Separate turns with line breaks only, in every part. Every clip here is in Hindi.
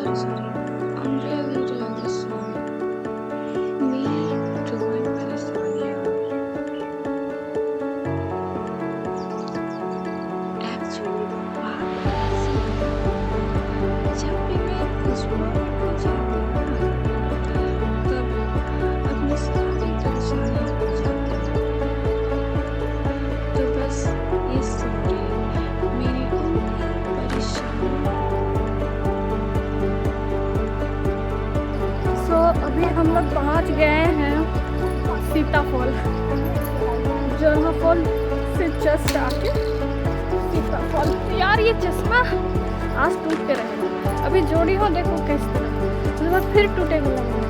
sorry. I'm really going to love this song. मेरी जुबान परेशानियाँ एक्चुअली बात ऐसी है, जब भी मैं एक्सप्लोर को जाती हूँ ना, तब अपनी सारी परेशानियाँ भूल जाती हूँ। तो बस ये स्टोरी मेरी उनकी परेशानियों
अभी हम लोग पहुंच गए हैं सीता फॉल, जहाँ फॉल से जस्ट आके सीता फॉल। यार ये चश्मा आज टूट के रहेगा, अभी जोड़ी हो देखो किस तरह, उसके बाद फिर टूटेगा लगेगा।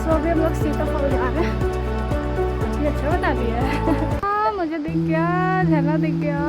सो अभी हम लोग सीता फॉल जा रहे हैं। ये अच्छा बता दिया है। हाँ मुझे दिख गया, झरना दिख गया।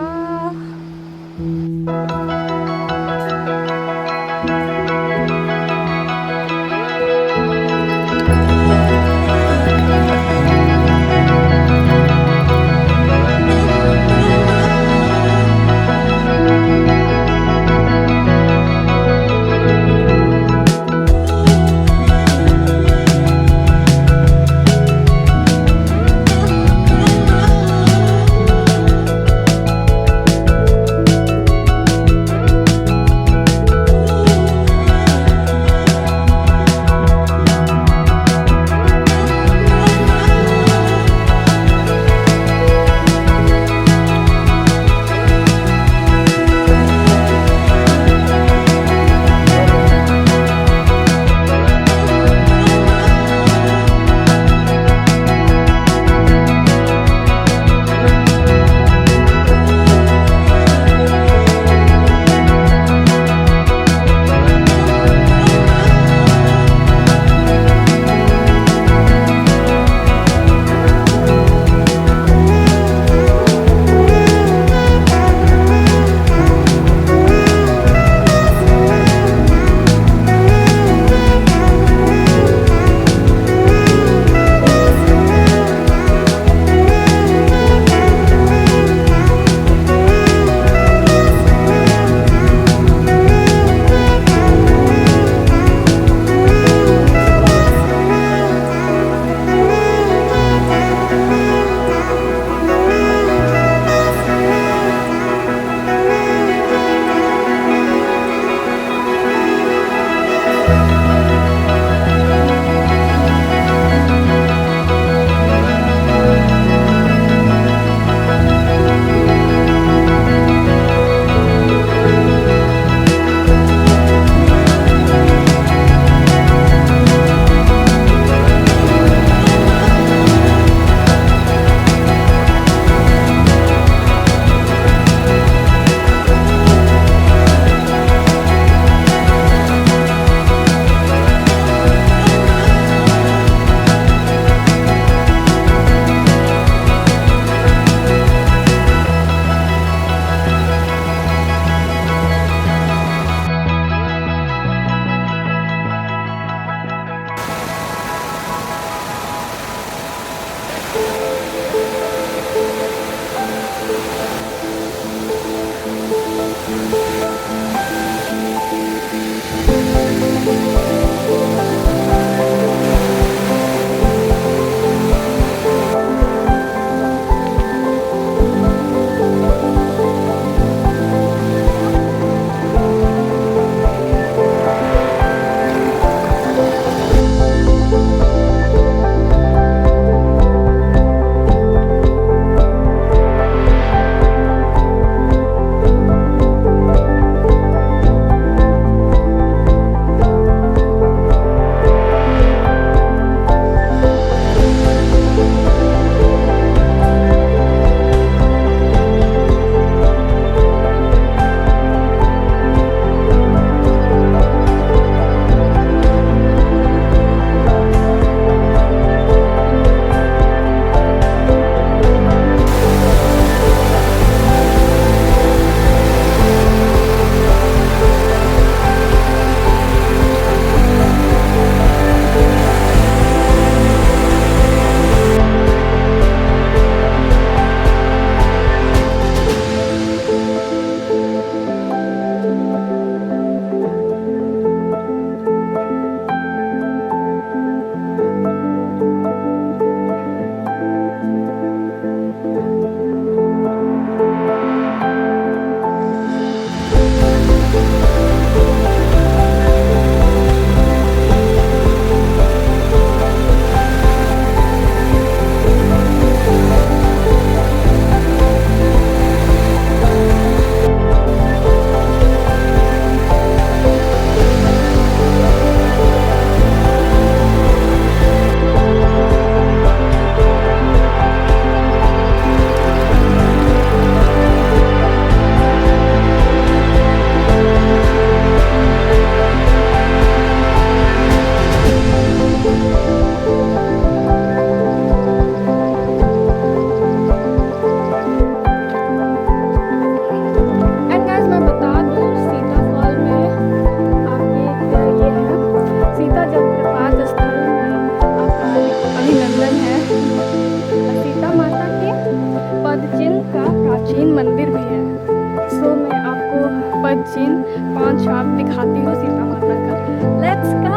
प्राचीन 5 शाप दिखाती हूँ सीता माता का। Let's go.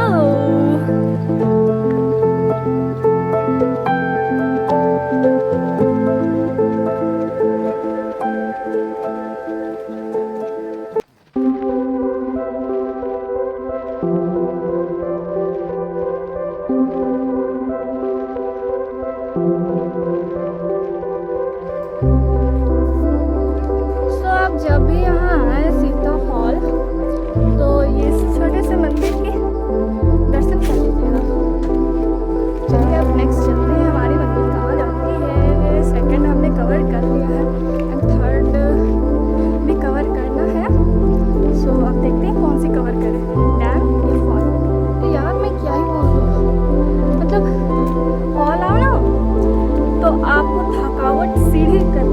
आप जब भी यहाँ आए सीता फॉल तो ये छोटे से मंदिर के दर्शन कर लीजिएगा। चलिए अब नेक्स्ट चलते हैं। हमारी मंदिर कहाँ जाती है? सेकंड हमने कवर कर लिया है एंड थर्ड भी कवर करना है। सो अब देखते हैं कौन सी कवर करें, डैम या फॉल। तो यार मैं क्या ही बोल रहा हूँ, मतलब फॉल आओ ना तो आपको थकावट सीढ़ी कर